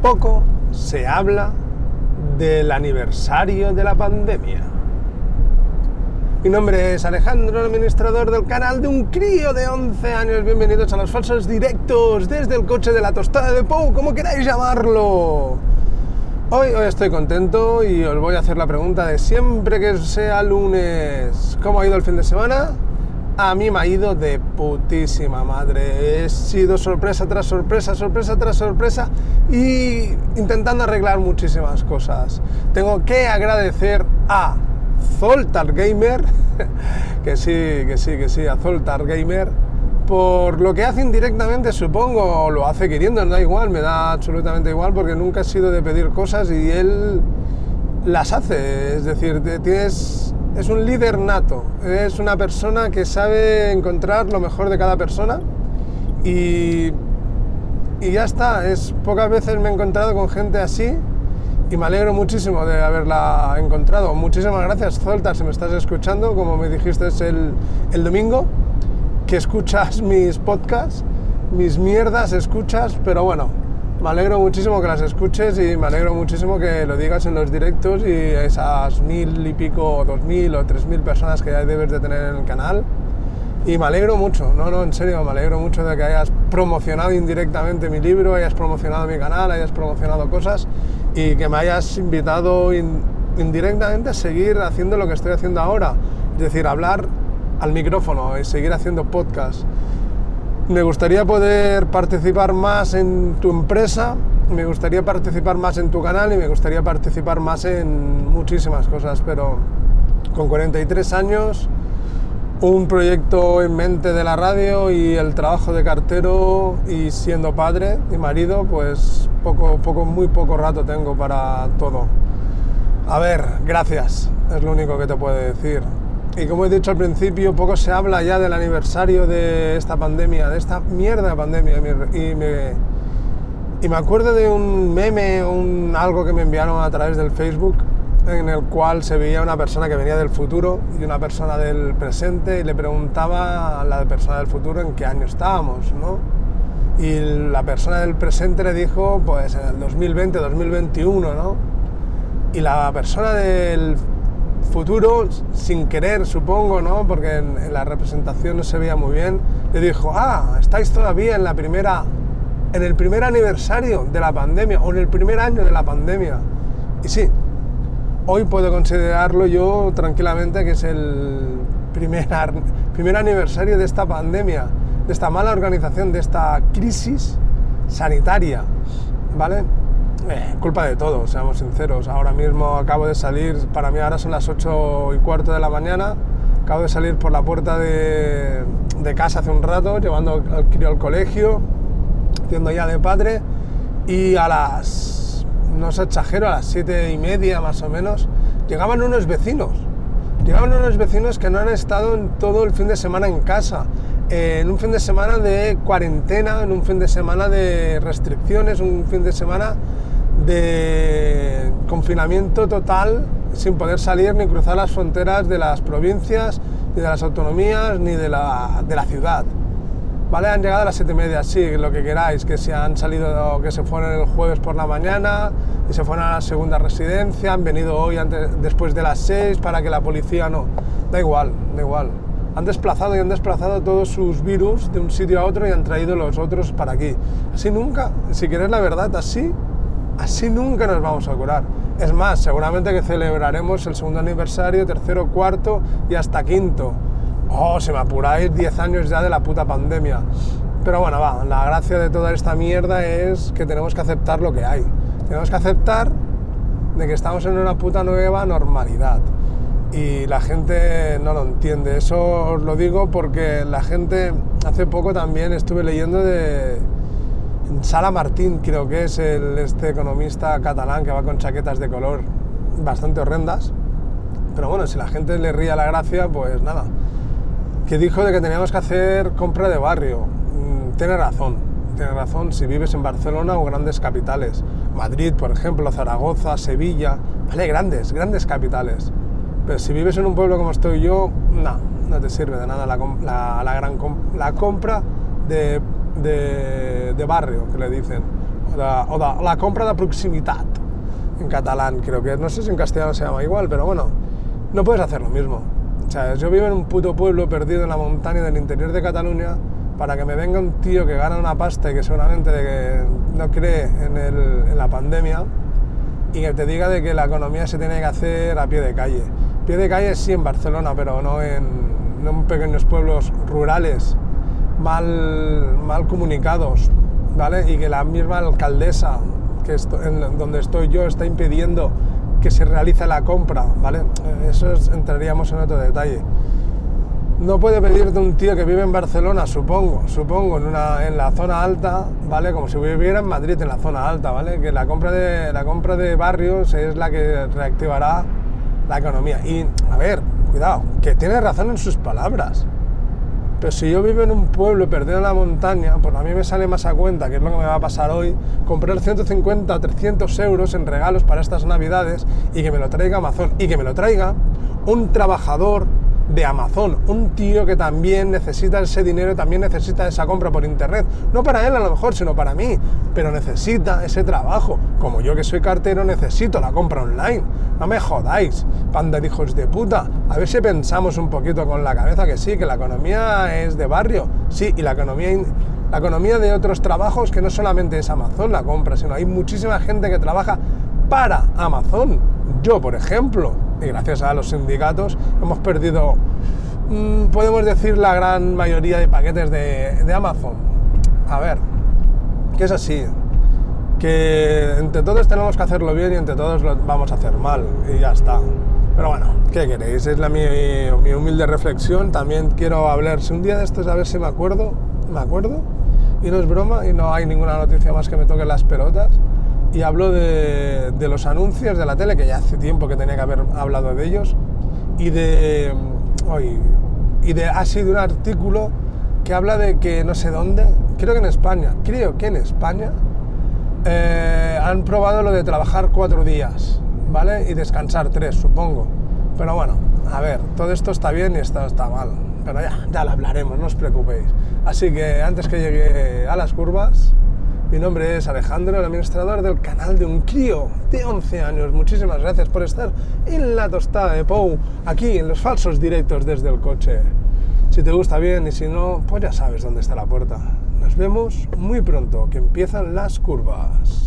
poco se habla del aniversario de la pandemia. Mi nombre es Alejandro, el administrador del canal de un crío de 11 años. Bienvenidos a los falsos directos desde el coche de la tostada de Pou, como queráis llamarlo. Hoy estoy contento y os voy a hacer la pregunta de siempre que sea lunes. ¿Cómo ha ido el fin de semana? A mí me ha ido de putísima madre. He sido sorpresa tras sorpresa, sorpresa tras sorpresa y intentando arreglar muchísimas cosas. Tengo que agradecer a Zoltar Gamer, que sí, a Zoltar Gamer, por lo que hace indirectamente, supongo, o lo hace queriendo, da igual, me da absolutamente igual, porque nunca he sido de pedir cosas y él las hace. Es decir, es un líder nato, es una persona que sabe encontrar lo mejor de cada persona y ya está. Pocas veces me he encontrado con gente así y me alegro muchísimo de haberla encontrado. Muchísimas gracias, Zoltar, si me estás escuchando, como me dijiste el domingo, que escuchas mis podcasts, mis mierdas escuchas, pero bueno, me alegro muchísimo que las escuches y me alegro muchísimo que lo digas en los directos y esas 1000 y pico, o 2000 o 3000 personas que ya debes de tener en el canal. Y me alegro mucho, en serio, me alegro mucho de que hayas promocionado indirectamente mi libro, hayas promocionado mi canal, hayas promocionado cosas y que me hayas invitado indirectamente a seguir haciendo lo que estoy haciendo ahora, es decir, hablar al micrófono y seguir haciendo podcast. Me gustaría poder participar más en tu empresa, me gustaría participar más en tu canal y me gustaría participar más en muchísimas cosas, pero con 43 años, un proyecto en mente de la radio y el trabajo de cartero y siendo padre y marido, pues muy poco rato tengo para todo. A ver, gracias, es lo único que te puedo decir. Y como he dicho al principio, poco se habla ya del aniversario de esta pandemia, de esta mierda de pandemia. Y me acuerdo de un meme, algo que me enviaron a través del Facebook, en el cual se veía una persona que venía del futuro y una persona del presente y le preguntaba a la persona del futuro en qué año estábamos, ¿no? Y la persona del presente le dijo, pues en el 2020, 2021, ¿no? Y la persona del futuro, sin querer, supongo, ¿no? Porque en la representación no se veía muy bien, le dijo, estáis todavía en el primer aniversario de la pandemia o en el primer año de la pandemia. Y sí, hoy puedo considerarlo yo tranquilamente que es el primer aniversario de esta pandemia, de esta mala organización, de esta crisis sanitaria, ¿vale? Culpa de todos, seamos sinceros. Ahora mismo acabo de salir, para mí ahora son las 8:15 de la mañana, acabo de salir por la puerta de casa hace un rato, llevando al crío al colegio, haciendo ya de padre, y no os exagero, a las 7:30 más o menos, llegaban unos vecinos que no han estado en todo el fin de semana en casa, en un fin de semana de cuarentena, en un fin de semana de restricciones, un fin de semana de confinamiento total, sin poder salir ni cruzar las fronteras de las provincias, ni de las autonomías, ni de la ciudad. ¿Vale? Han llegado a las 7:30, sí, lo que queráis, que se han salido, que se fueron el jueves por la mañana y se fueron a la segunda residencia, han venido hoy después de las 6 para que la policía no... Da igual. Han desplazado todos sus virus de un sitio a otro y han traído los otros para aquí. Así nunca, si quieres la verdad, así nunca nos vamos a curar. Es más, seguramente que celebraremos el segundo aniversario, tercero, cuarto y hasta quinto. Si me apuráis, 10 años ya de la puta pandemia. Pero bueno, la gracia de toda esta mierda es que tenemos que aceptar lo que hay. Tenemos que aceptar de que estamos en una puta nueva normalidad. Y la gente no lo entiende. Eso os lo digo porque la gente... Hace poco también estuve leyendo en Sala Martín, creo que es este economista catalán que va con chaquetas de color bastante horrendas. Pero bueno, si la gente le ría la gracia, pues nada. Que dijo de que teníamos que hacer compra de barrio. Tiene razón, si vives en Barcelona o grandes capitales. Madrid, por ejemplo, Zaragoza, Sevilla, vale, grandes capitales. Pero si vives en un pueblo como estoy yo, no te sirve de nada la compra de barrio, que le dicen. la compra de proximitat, en catalán creo que, no sé si en castellano se llama igual, pero bueno, no puedes hacer lo mismo. O sea, yo vivo en un puto pueblo perdido en la montaña del interior de Cataluña, para que me venga un tío que gana una pasta y que seguramente no cree en la pandemia, y que te diga de que la economía se tiene que hacer a pie de calle. Pie de calle sí en Barcelona, pero no en pequeños pueblos rurales, mal comunicados, ¿vale? Y que la misma alcaldesa, donde estoy yo, está impidiendo que se realice la compra, ¿vale? Eso entraríamos en otro detalle. No puede pedirte un tío que vive en Barcelona, supongo, en la zona alta, ¿vale? Como si viviera en Madrid, en la zona alta, ¿vale? Que la compra de barrios es la que reactivará la economía. Y, a ver, cuidado, que tiene razón en sus palabras. Pero si yo vivo en un pueblo perdido en la montaña, pues a mí me sale más a cuenta, que es lo que me va a pasar hoy, comprar 150 o 300 euros en regalos para estas navidades y que me lo traiga Amazon. Y que me lo traiga un trabajador de Amazon, un tío que también necesita ese dinero, también necesita esa compra por internet, no para él a lo mejor, sino para mí, pero necesita ese trabajo, como yo que soy cartero necesito la compra online. No me jodáis, panda de hijos de puta. A ver si pensamos un poquito con la cabeza que sí, que la economía es de barrio, sí, y la economía de otros trabajos, que no solamente es Amazon la compra, sino hay muchísima gente que trabaja para Amazon. Yo, por ejemplo, y gracias a los sindicatos, hemos perdido, podemos decir, la gran mayoría de paquetes de Amazon. A ver, que es así, que entre todos tenemos que hacerlo bien y entre todos lo vamos a hacer mal, y ya está. Pero bueno, ¿qué queréis? Es mi humilde reflexión. También quiero hablar, si un día de estos, a ver si me acuerdo, y no es broma, y no hay ninguna noticia más que me toque las pelotas, y hablo de los anuncios de la tele, que ya hace tiempo que tenía que haber hablado de ellos, ha sido un artículo que habla de que no sé dónde, creo que en España han probado lo de trabajar 4 días, ¿vale? Y descansar 3, supongo. Pero bueno, a ver, todo esto está bien y esto está mal, pero ya lo hablaremos, no os preocupéis. Así que antes que llegue a las curvas, mi nombre es Alejandro, el administrador del canal de un crío de 11 años. Muchísimas gracias por estar en la tostada de Pou, aquí en los falsos directos desde el coche. Si te gusta bien y si no, pues ya sabes dónde está la puerta. Nos vemos muy pronto, que empiezan las curvas.